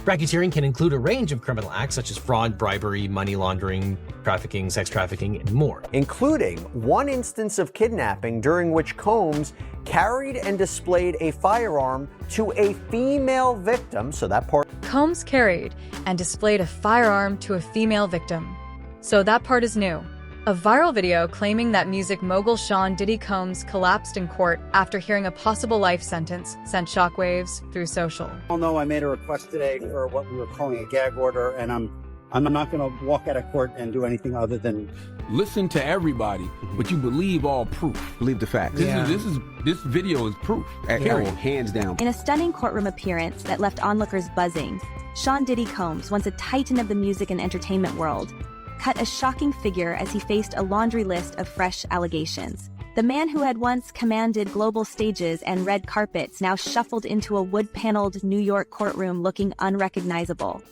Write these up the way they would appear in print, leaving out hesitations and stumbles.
Racketeering can include a range of criminal acts such as fraud, bribery, money laundering, trafficking, sex trafficking, and more. Including one instance of kidnapping during which Combs carried and displayed a firearm to a female victim, so that part. Combs carried and displayed a firearm to a female victim. So that part is new. A viral video claiming that music mogul Sean Diddy Combs collapsed in court after hearing a possible life sentence sent shockwaves through social. I know I made a request today for what we were calling a gag order, and I'm not going to walk out of court and do anything other than listen to everybody, but you believe all proof. Believe the facts. This video is proof. Hands down. In a stunning courtroom appearance that left onlookers buzzing, Sean Diddy Combs, once a titan of the music and entertainment world, cut a shocking figure as he faced a laundry list of fresh allegations. The man who had once commanded global stages and red carpets now shuffled into a wood-paneled New York courtroom looking unrecognizable.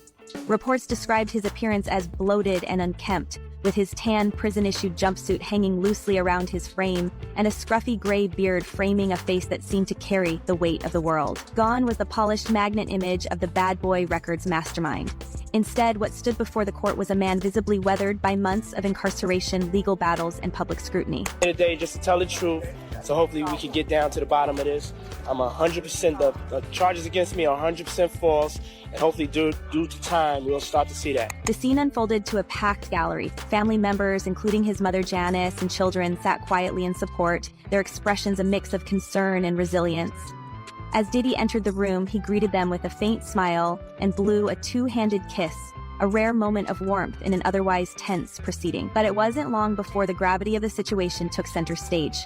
Reports described his appearance as bloated and unkempt, with his tan prison-issued jumpsuit hanging loosely around his frame and a scruffy gray beard framing a face that seemed to carry the weight of the world. Gone was the polished magnet image of the Bad Boy Records mastermind. Instead, what stood before the court was a man visibly weathered by months of incarceration, legal battles, and public scrutiny. Today, just to tell the truth, so hopefully we can get down to the bottom of this. I'm 100%, the charges against me are 100% false, and hopefully due to time, we'll start to see that. The scene unfolded to a packed gallery. Family members, including his mother Janice and children, sat quietly in support, their expressions a mix of concern and resilience. As Diddy entered the room, he greeted them with a faint smile and blew a two-handed kiss, a rare moment of warmth in an otherwise tense proceeding. But it wasn't long before the gravity of the situation took center stage.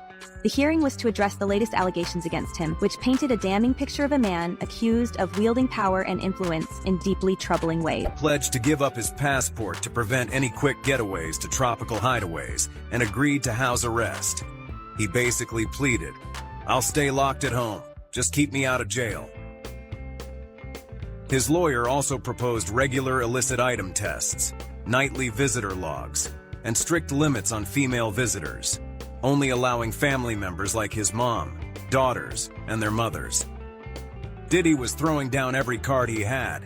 The hearing was to address the latest allegations against him, which painted a damning picture of a man accused of wielding power and influence in deeply troubling ways. Pledged to give up his passport to prevent any quick getaways to tropical hideaways, and agreed to house arrest. He basically pleaded, "I'll stay locked at home. Just keep me out of jail." His lawyer also proposed regular illicit item tests, nightly visitor logs, and strict limits on female visitors, only allowing family members like his mom, daughters, and their mothers. Diddy was throwing down every card he had,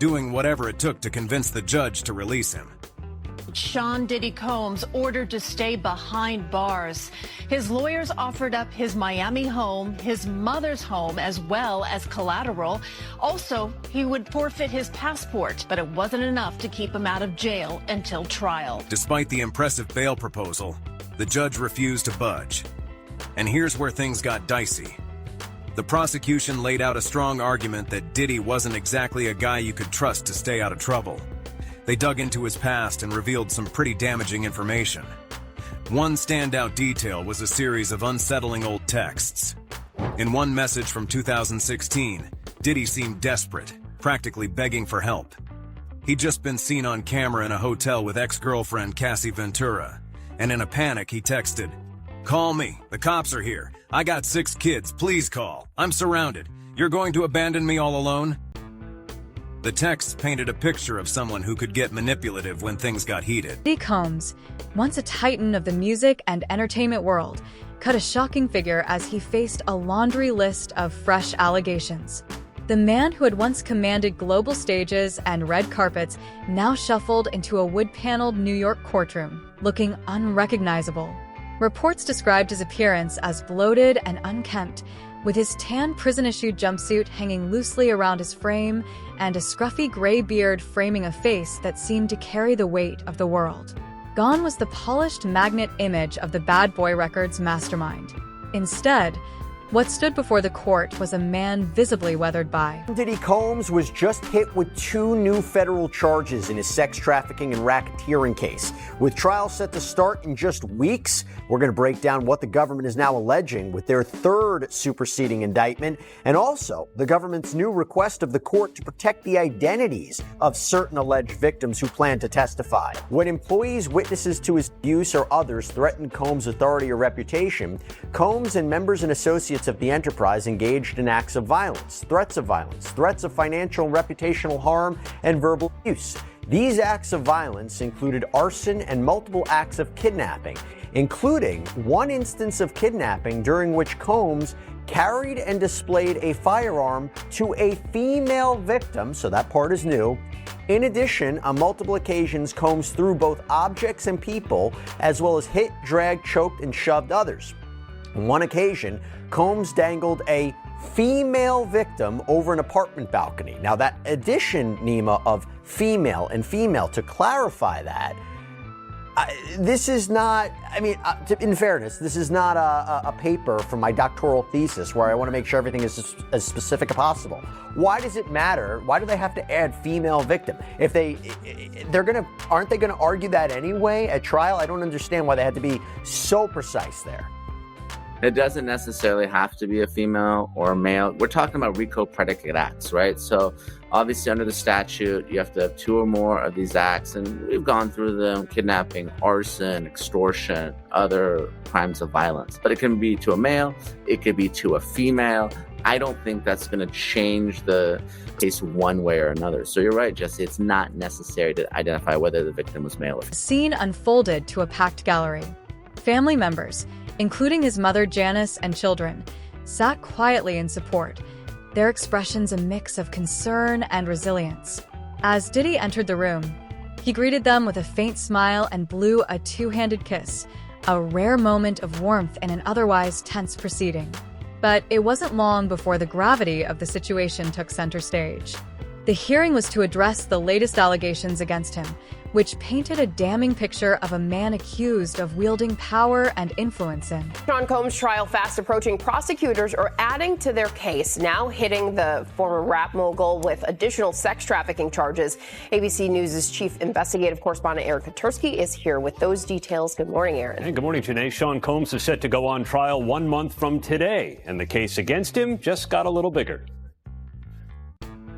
doing whatever it took to convince the judge to release him. Sean Diddy Combs ordered to stay behind bars. His lawyers offered up his Miami home, his mother's home, as well as collateral. Also, he would forfeit his passport, but it wasn't enough to keep him out of jail until trial. Despite the impressive bail proposal, the judge refused to budge. And here's where things got dicey. The prosecution laid out a strong argument that Diddy wasn't exactly a guy you could trust to stay out of trouble. They dug into his past and revealed some pretty damaging information. One standout detail was a series of unsettling old texts. In one message from 2016, Diddy seemed desperate, practically begging for help. He'd just been seen on camera in a hotel with ex-girlfriend Cassie Ventura, and in a panic he texted, "Call me, the cops are here. I got 6 kids, please call. I'm surrounded. You're going to abandon me all alone?" The text painted a picture of someone who could get manipulative when things got heated. Diddy Combs, once a titan of the music and entertainment world, cut a shocking figure as he faced a laundry list of fresh allegations. The man who had once commanded global stages and red carpets now shuffled into a wood-paneled New York courtroom, looking unrecognizable. Reports described his appearance as bloated and unkempt, with his tan prison-issued jumpsuit hanging loosely around his frame and a scruffy gray beard framing a face that seemed to carry the weight of the world. Gone was the polished magnet image of the Bad Boy Records mastermind. Instead, what stood before the court was a man visibly weathered by. Diddy Combs was just hit with 2 new federal charges in his sex trafficking and racketeering case. With trial set to start in just weeks, we're going to break down what the government is now alleging with their 3rd superseding indictment, and also the government's new request of the court to protect the identities of certain alleged victims who plan to testify. When employees, witnesses to his abuse, or others threatened Combs' authority or reputation, Combs and members and associates of the enterprise engaged in acts of violence, threats of financial and reputational harm, and verbal abuse. These acts of violence included arson and multiple acts of kidnapping, including one instance of kidnapping during which Combs carried and displayed a firearm to a female victim, so that part is new. In addition, on multiple occasions, Combs threw both objects and people, as well as hit, dragged, choked, and shoved others. On one occasion, Combs dangled a female victim over an apartment balcony. Now, that addition, Nima, of female and female, to clarify that, this is not, in fairness, this is not a paper for my doctoral thesis where I want to make sure everything is as specific as possible. Why does it matter? Why do they have to add female victim? If aren't they going to argue that anyway at trial? I don't understand why they had to be so precise there. It doesn't necessarily have to be a female or a male. We're talking about RICO predicate acts, right? So obviously under the statute, you have to have 2 or more of these acts. And we've gone through them: kidnapping, arson, extortion, other crimes of violence. But it can be to a male. It could be to a female. I don't think that's going to change the case one way or another. So you're right, Jesse. It's not necessary to identify whether the victim was male or female. The scene unfolded to a packed gallery. Family members, including his mother Janice and children, sat quietly in support, their expressions a mix of concern and resilience. As Diddy entered the room, he greeted them with a faint smile and blew a 2-handed kiss, a rare moment of warmth in an otherwise tense proceeding. But it wasn't long before the gravity of the situation took center stage. The hearing was to address the latest allegations against him, which painted a damning picture of a man accused of wielding power and influence in. Sean Combs' trial fast approaching. Prosecutors are adding to their case, now hitting the former rap mogul with additional sex trafficking charges. ABC News' chief investigative correspondent Aaron Katursky is here with those details. Good morning, Aaron. And good morning, Janae. Sean Combs is set to go on trial 1 month from today, and the case against him just got a little bigger.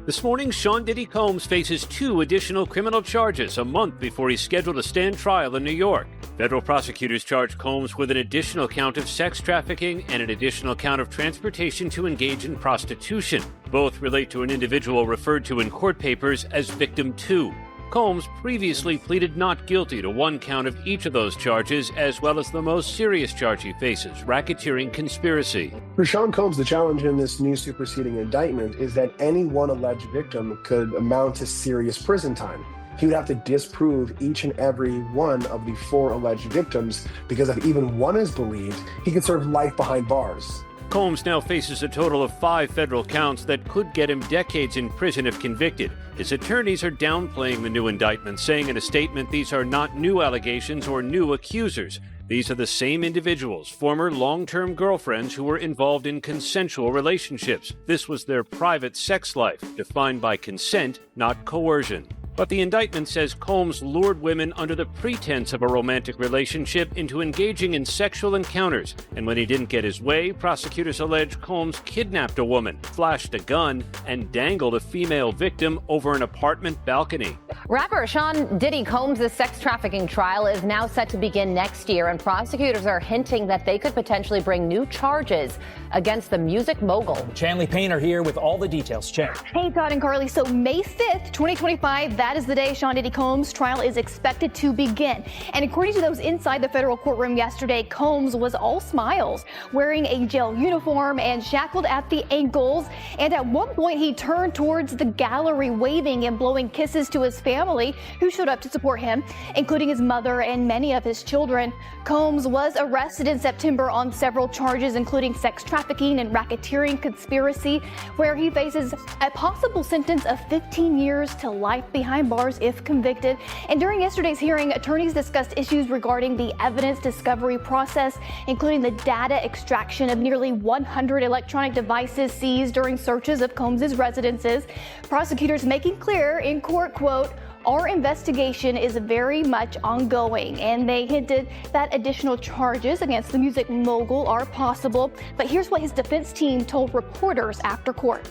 This morning, Sean Diddy Combs faces 2 additional criminal charges a month before he's scheduled to stand trial in New York. Federal prosecutors charge Combs with an additional count of sex trafficking and an additional count of transportation to engage in prostitution. Both relate to an individual referred to in court papers as Victim 2. Combs previously pleaded not guilty to 1 count of each of those charges, as well as the most serious charge he faces, racketeering conspiracy. For Sean Combs, the challenge in this new superseding indictment is that any one alleged victim could amount to serious prison time. He would have to disprove each and every one of the 4 alleged victims, because if even one is believed, he could serve life behind bars. Combs now faces a total of 5 federal counts that could get him decades in prison if convicted. His attorneys are downplaying the new indictment, saying in a statement these are not new allegations or new accusers. These are the same individuals, former long-term girlfriends who were involved in consensual relationships. This was their private sex life, defined by consent, not coercion. But the indictment says Combs lured women under the pretense of a romantic relationship into engaging in sexual encounters. And when he didn't get his way, prosecutors allege Combs kidnapped a woman, flashed a gun, and dangled a female victim over an apartment balcony. Rapper Sean Diddy Combs' sex trafficking trial is now set to begin next year, and prosecutors are hinting that they could potentially bring new charges against the music mogul. Chanley Painter here with all the details. Chan. Hey, Todd and Carly. So May 5th, 2025, that is the day Sean Diddy Combs' trial is expected to begin. And according to those inside the federal courtroom yesterday, Combs was all smiles, wearing a jail uniform and shackled at the ankles. And at one point, he turned towards the gallery, waving and blowing kisses to his family, who showed up to support him, including his mother and many of his children. Combs was arrested in September on several charges, including sex trafficking and racketeering conspiracy, where he faces a possible sentence of 15 years to life behind bars if convicted. And during yesterday's hearing, attorneys discussed issues regarding the evidence discovery process, including the data extraction of nearly 100 electronic devices seized during searches of Combs' residences. Prosecutors making clear in court, quote, "Our investigation is very much ongoing," and they hinted that additional charges against the music mogul are possible. But here's what his defense team told reporters after court.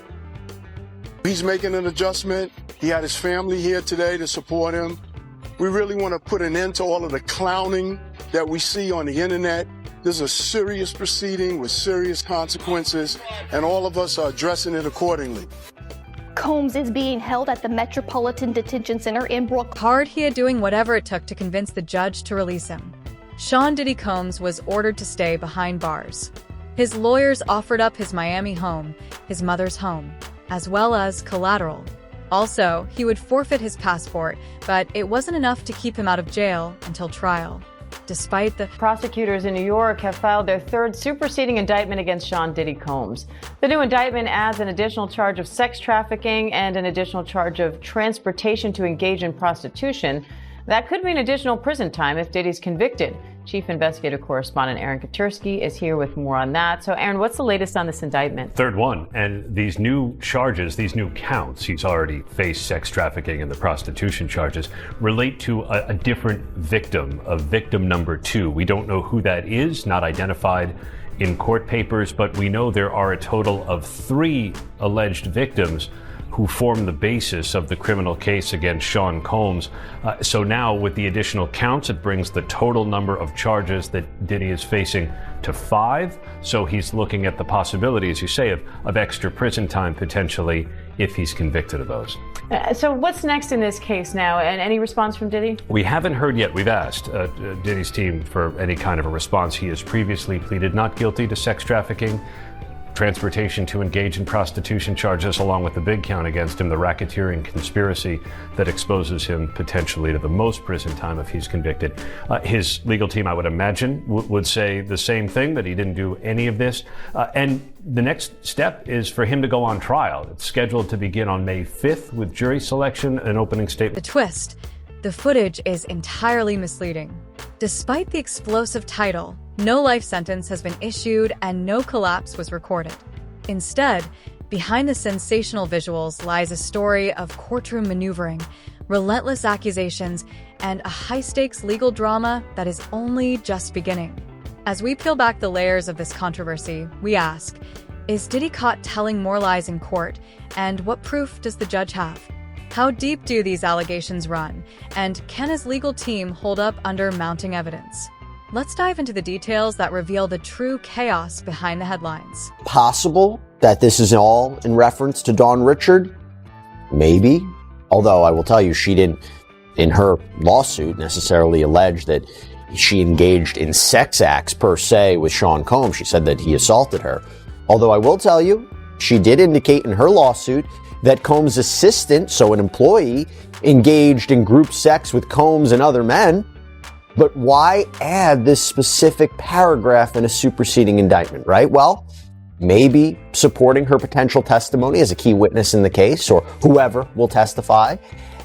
He's making an adjustment. He had his family here today to support him. We really want to put an end to all of the clowning that we see on the internet. This is a serious proceeding with serious consequences, and all of us are addressing it accordingly. Combs is being held at the Metropolitan Detention Center in Brooklyn. Hard he had doing whatever it took to convince the judge to release him. Sean Diddy Combs was ordered to stay behind bars. His lawyers offered up his Miami home, his mother's home, as well as collateral. Also, he would forfeit his passport, but it wasn't enough to keep him out of jail until trial. Despite the prosecutors in New York have filed their third superseding indictment against Sean Diddy Combs. The new indictment adds an additional charge of sex trafficking and an additional charge of transportation to engage in prostitution. That could mean additional prison time if Diddy's convicted. Chief investigative correspondent Aaron Katursky is here with more on that. So, Aaron, what's the latest on this indictment? Third one. And these new charges, these new counts, he's already faced sex trafficking and the prostitution charges, relate to a different victim, of victim number 2. We don't know who that is, not identified in court papers, but we know there are a total of 3 alleged victims who form the basis of the criminal case against Sean Combs. So now with the additional counts, it brings the total number of charges that Diddy is facing to 5. So he's looking at the possibility, as you say, of extra prison time potentially if he's convicted of those. So what's next in this case now? And any response from Diddy? We haven't heard yet. We've asked Diddy's team for any kind of a response. He has previously pleaded not guilty to sex trafficking, transportation to engage in prostitution charges, along with the big count against him, the racketeering conspiracy that exposes him potentially to the most prison time if he's convicted. His legal team, I would imagine, would say the same thing, that he didn't do any of this. And the next step is for him to go on trial. It's scheduled to begin on May 5th with jury selection and opening statement. The twist: the footage is entirely misleading. Despite the explosive title, no life sentence has been issued and no collapse was recorded. Instead, behind the sensational visuals lies a story of courtroom maneuvering, relentless accusations, and a high-stakes legal drama that is only just beginning. As we peel back the layers of this controversy, we ask, is Diddy caught telling more lies in court, and what proof does the judge have? How deep do these allegations run, and can his legal team hold up under mounting evidence? Let's dive into the details that reveal the true chaos behind the headlines. Possible that this is all in reference to Dawn Richard? Maybe. Although I will tell you, she didn't, in her lawsuit, necessarily allege that she engaged in sex acts per se with Sean Combs. She said that he assaulted her. Although I will tell you, she did indicate in her lawsuit that Combs' assistant, so an employee, engaged in group sex with Combs and other men. But why add this specific paragraph in a superseding indictment, right? Well, maybe supporting her potential testimony as a key witness in the case, or whoever will testify.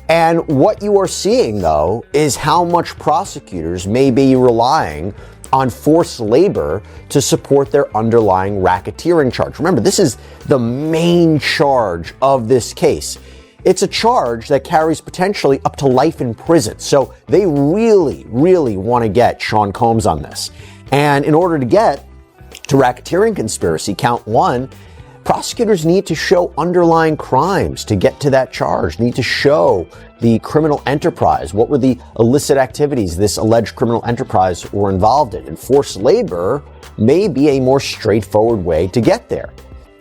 And what you are seeing, though, is how much prosecutors may be relying on forced labor to support their underlying racketeering charge. Remember, this is the main charge of this case. It's a charge that carries potentially up to life in prison. So they really, really want to get Sean Combs on this. And in order to get to racketeering conspiracy, count 1, prosecutors need to show underlying crimes to get to that charge, need to show the criminal enterprise. What were the illicit activities this alleged criminal enterprise were involved in? And forced labor may be a more straightforward way to get there.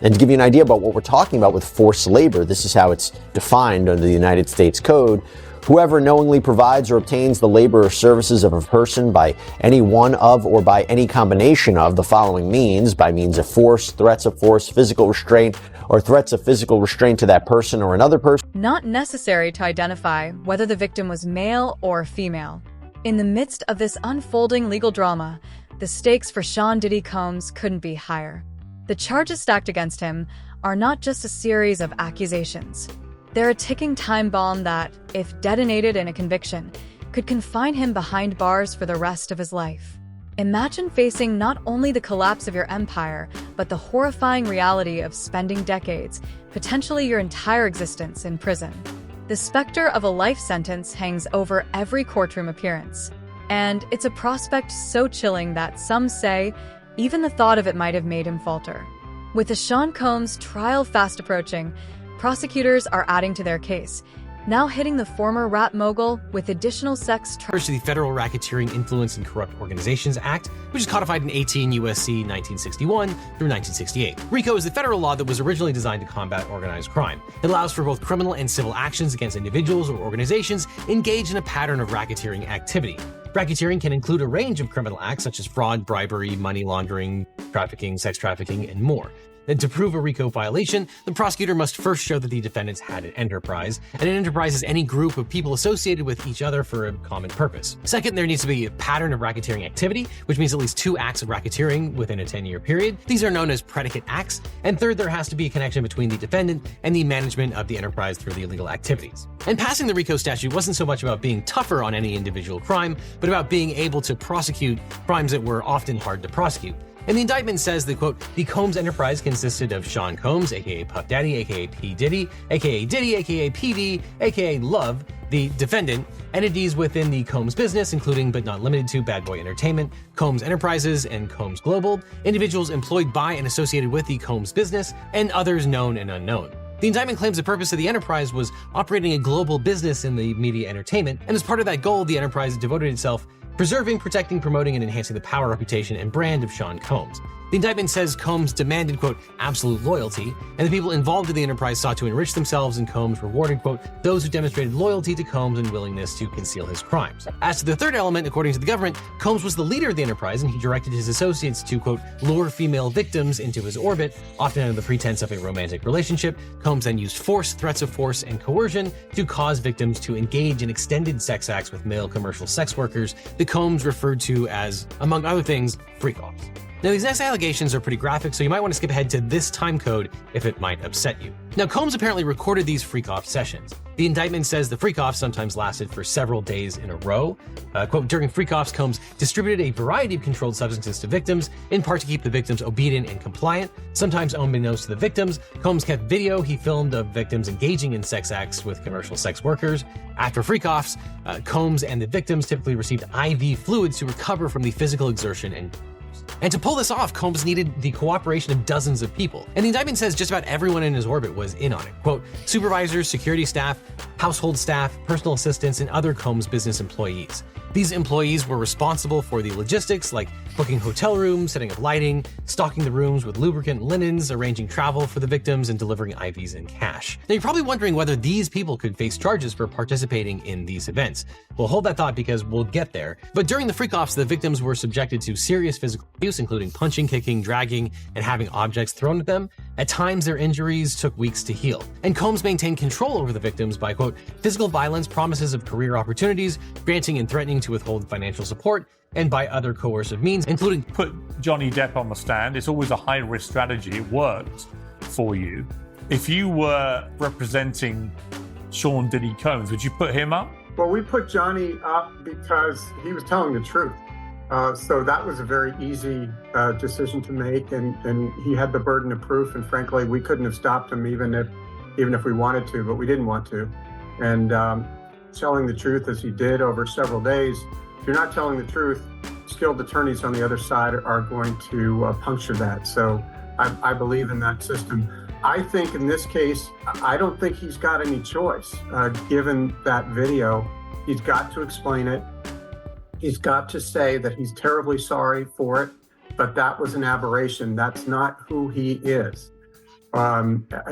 And to give you an idea about what we're talking about with forced labor, this is how it's defined under the United States Code. Whoever knowingly provides or obtains the labor or services of a person by any one of or by any combination of the following means, by means of force, threats of force, physical restraint, or threats of physical restraint to that person or another person. Not necessary to identify whether the victim was male or female. In the midst of this unfolding legal drama, the stakes for Sean Diddy Combs couldn't be higher. The charges stacked against him are not just a series of accusations. They're a ticking time bomb that, if detonated in a conviction, could confine him behind bars for the rest of his life. Imagine facing not only the collapse of your empire, but the horrifying reality of spending decades, potentially your entire existence, in prison. The specter of a life sentence hangs over every courtroom appearance. And it's a prospect so chilling that some say even the thought of it might have made him falter. With the Sean Combs trial fast approaching, prosecutors are adding to their case, now hitting the former rap mogul with additional sex charges. To the Federal Racketeering, Influence, and Corrupt Organizations Act, which is codified in 18 U.S.C. 1961 through 1968. RICO is the federal law that was originally designed to combat organized crime. It allows for both criminal and civil actions against individuals or organizations engaged in a pattern of racketeering activity. Racketeering can include a range of criminal acts such as fraud, bribery, money laundering, trafficking, sex trafficking, and more. Then to prove a RICO violation, the prosecutor must first show that the defendants had an enterprise, and an enterprise is any group of people associated with each other for a common purpose. Second, there needs to be a pattern of racketeering activity, which means at least 2 acts of racketeering within a 10-year period. These are known as predicate acts. And third, there has to be a connection between the defendant and the management of the enterprise through the illegal activities. And passing the RICO statute wasn't so much about being tougher on any individual crime, but about being able to prosecute crimes that were often hard to prosecute. And the indictment says that, quote, the Combs enterprise consisted of Sean Combs, aka Puff Daddy, aka P. Diddy, aka Diddy, aka PD, aka Love, the defendant, entities within the Combs business, including but not limited to Bad Boy Entertainment, Combs Enterprises, and Combs Global, individuals employed by and associated with the Combs business, and others known and unknown. The indictment claims the purpose of the enterprise was operating a global business in the media entertainment, and as part of that goal, the enterprise devoted itself preserving, protecting, promoting, and enhancing the power, reputation, and brand of Sean Combs. The indictment says Combs demanded, quote, absolute loyalty, and the people involved in the enterprise sought to enrich themselves, and Combs rewarded, quote, those who demonstrated loyalty to Combs and willingness to conceal his crimes. As to the third element, according to the government, Combs was the leader of the enterprise, and he directed his associates to, quote, lure female victims into his orbit, often under the pretense of a romantic relationship. Combs then used force, threats of force, and coercion to cause victims to engage in extended sex acts with male commercial sex workers that Combs referred to as, among other things, freak-offs. Now, these next allegations are pretty graphic, so you might want to skip ahead to this time code if it might upset you. Now, Combs apparently recorded these freak-off sessions. The indictment says the freak-offs sometimes lasted for several days in a row. Quote, during freak-offs, Combs distributed a variety of controlled substances to victims, in part to keep the victims obedient and compliant. Sometimes unbeknownst to the victims, Combs kept video he filmed of victims engaging in sex acts with commercial sex workers. After freak-offs, Combs and the victims typically received IV fluids to recover from the physical exertion and to pull this off, Combs needed the cooperation of dozens of people. And the indictment says just about everyone in his orbit was in on it. Quote, supervisors, security staff, household staff, personal assistants, and other Combs business employees. These employees were responsible for the logistics, like booking hotel rooms, setting up lighting, stocking the rooms with lubricant and linens, arranging travel for the victims, and delivering IVs and cash. Now, you're probably wondering whether these people could face charges for participating in these events. Well, hold that thought because we'll get there. But during the freak-offs, the victims were subjected to serious physical abuse, including punching, kicking, dragging, and having objects thrown at them. At times, their injuries took weeks to heal. And Combs maintained control over the victims by, quote, physical violence, promises of career opportunities, granting and threatening to withhold financial support, and by other coercive means, including put Johnny Depp on the stand. It's always a high-risk strategy. It worked for you. If you were representing Sean Diddy Combs, would you put him up? Well, we put Johnny up because he was telling the truth. So that was a very easy decision to make, and he had the burden of proof. And frankly, we couldn't have stopped him even if we wanted to, but we didn't want to. And telling the truth as he did over several days, if you're not telling the truth, skilled attorneys on the other side are going to puncture that. So I believe in that system. I think in this case, I don't think he's got any choice. Given that video, he's got to explain it. He's got to say that he's terribly sorry for it, but that was an aberration. That's not who he is.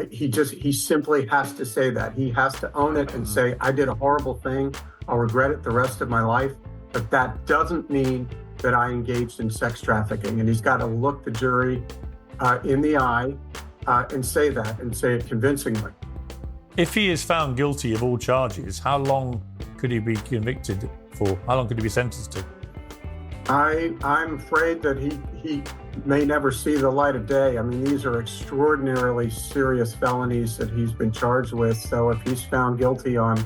He simply has to say that. He has to own it and say, I did a horrible thing. I'll regret it the rest of my life. But that doesn't mean that I engaged in sex trafficking. And he's got to look the jury in the eye and say that, and say it convincingly. If he is found guilty of all charges, how long could he be convicted for? How long could he be sentenced to? I'm afraid that he may never see the light of day. I mean, these are extraordinarily serious felonies that he's been charged with. So if he's found guilty on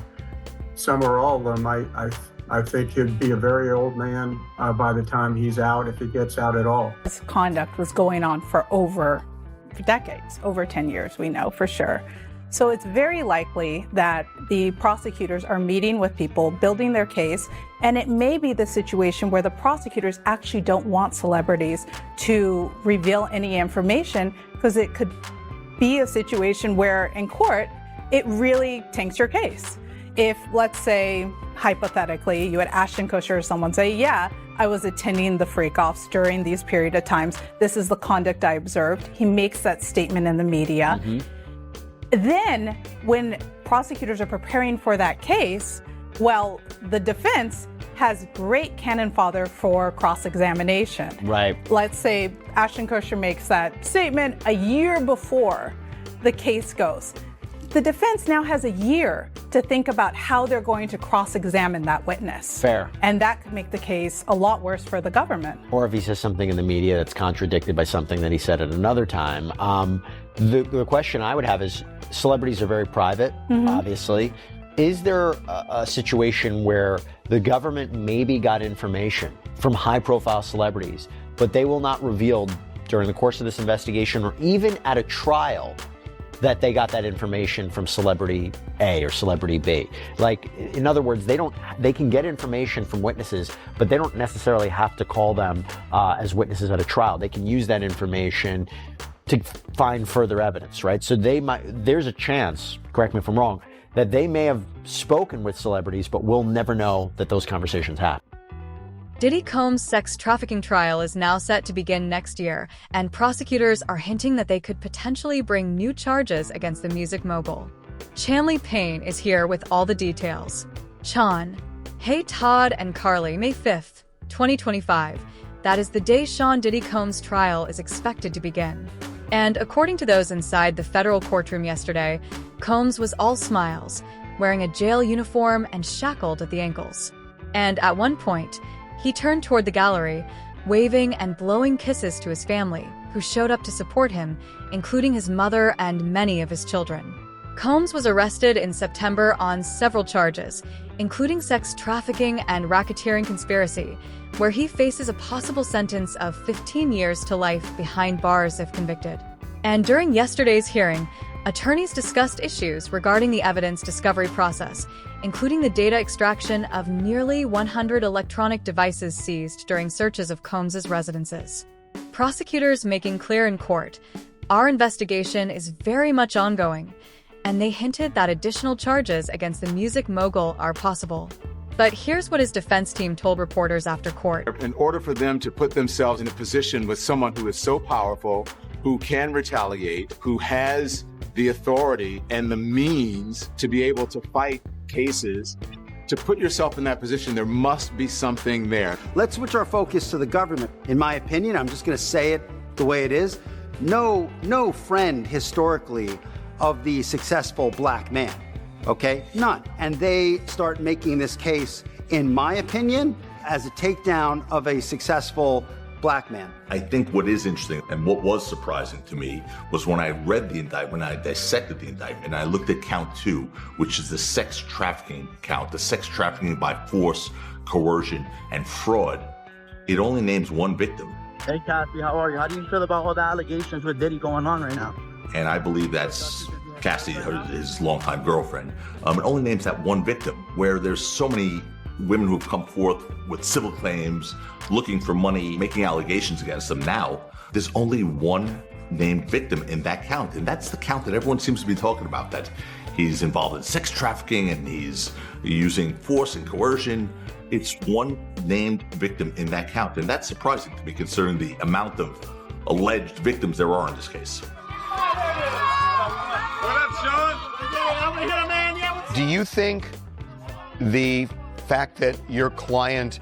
some or all of them, I think he'd be a very old man by the time he's out, if he gets out at all. This conduct was going on for decades, over 10 years, we know for sure. So it's very likely that the prosecutors are meeting with people, building their case, and it may be the situation where the prosecutors actually don't want celebrities to reveal any information, because it could be a situation where in court, it really tanks your case. If, let's say, hypothetically, you had Ashton Kutcher or someone say, yeah, I was attending the freak-offs during these period of times. This is the conduct I observed. He makes that statement in the media. Mm-hmm. Then, when prosecutors are preparing for that case, Well, the defense has great cannon fodder for cross-examination. Right. Let's say Ashton Kutcher makes that statement a year before the case goes. The defense now has a year to think about how they're going to cross-examine that witness. Fair. And that could make the case a lot worse for the government. Or if he says something in the media that's contradicted by something that he said at another time. The question I would have is, celebrities are very private, obviously. Is there a situation where the government maybe got information from high-profile celebrities, but they will not reveal during the course of this investigation or even at a trial that they got that information from celebrity A or celebrity B? Like, in other words, they can get information from witnesses, but they don't necessarily have to call them as witnesses at a trial. They can use that information to find further evidence, right? So there's a chance, correct me if I'm wrong, that they may have spoken with celebrities, but we'll never know that those conversations happened. Diddy Combs' sex trafficking trial is now set to begin next year, and prosecutors are hinting that they could potentially bring new charges against the music mogul. Chanley Payne is here with all the details. Sean. Hey Todd and Carly, May 5th, 2025. That is the day Sean Diddy Combs' trial is expected to begin. And according to those inside the federal courtroom yesterday, Combs was all smiles, wearing a jail uniform and shackled at the ankles. And at one point, he turned toward the gallery, waving and blowing kisses to his family, who showed up to support him, including his mother and many of his children. Combs was arrested in September on several charges, including sex trafficking and racketeering conspiracy, where he faces a possible sentence of 15 years to life behind bars if convicted. And during yesterday's hearing, attorneys discussed issues regarding the evidence discovery process, including the data extraction of nearly 100 electronic devices seized during searches of Combs' residences. Prosecutors making clear in court, our investigation is very much ongoing, and they hinted that additional charges against the music mogul are possible. But here's what his defense team told reporters after court. In order for them to put themselves in a position with someone who is so powerful, who can retaliate, who has the authority and the means to be able to fight cases, to put yourself in that position, there must be something there. Let's switch our focus to the government. In my opinion, I'm just going to say it the way it is. No friend historically of the successful black man, okay? None. And they start making this case, in my opinion, as a takedown of a successful black man. I think what is interesting and what was surprising to me was when I read the indictment, I dissected the indictment, and I looked at count 2, which is the sex trafficking count, the sex trafficking by force, coercion, and fraud. It only names one victim. Hey, Kathy, how are you? How do you feel about all the allegations with Diddy going on right now? And I believe that's Cassie, his longtime girlfriend. It only names that one victim, where there's so many women who've come forth with civil claims, looking for money, making allegations against them. Now, there's only one named victim in that count, and that's the count that everyone seems to be talking about, that he's involved in sex trafficking and he's using force and coercion. It's one named victim in that count, and that's surprising to me considering the amount of alleged victims there are in this case. Do you think the fact that your client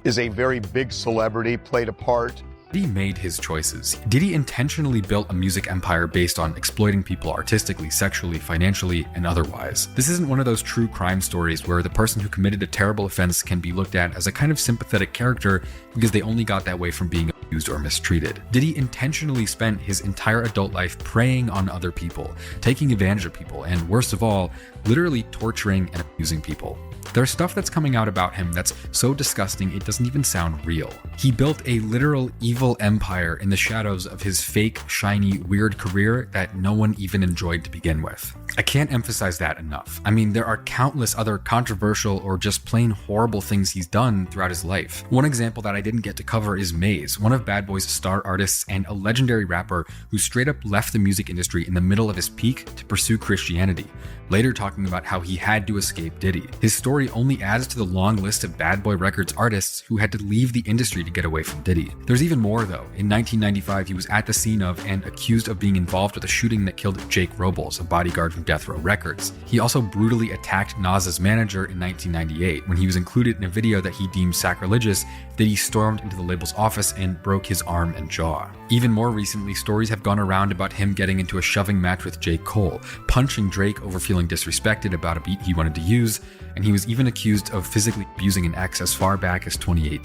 is a very big celebrity played a part? Diddy made his choices. Diddy intentionally built a music empire based on exploiting people artistically, sexually, financially, and otherwise. This isn't one of those true crime stories where the person who committed a terrible offense can be looked at as a kind of sympathetic character because they only got that way from being abused or mistreated. Diddy intentionally spent his entire adult life preying on other people, taking advantage of people, and worst of all, literally torturing and abusing people. There's stuff that's coming out about him that's so disgusting it doesn't even sound real. He built a literal evil empire in the shadows of his fake, shiny, weird career that no one even enjoyed to begin with. I can't emphasize that enough. I mean, there are countless other controversial or just plain horrible things he's done throughout his life. One example that I didn't get to cover is Maze, one of Bad Boy's star artists and a legendary rapper who straight up left the music industry in the middle of his peak to pursue Christianity, later talking about how he had to escape Diddy. His story story only adds to the long list of Bad Boy Records artists who had to leave the industry to get away from Diddy. There's even more though. In 1995, he was at the scene of and accused of being involved with a shooting that killed Jake Robles, a bodyguard from Death Row Records. He also brutally attacked Nas's manager in 1998. When he was included in a video that he deemed sacrilegious, Diddy stormed into the label's office and broke his arm and jaw. Even more recently, stories have gone around about him getting into a shoving match with J. Cole, punching Drake over feeling disrespected about a beat he wanted to use, and he was even accused of physically abusing an ex as far back as 2018.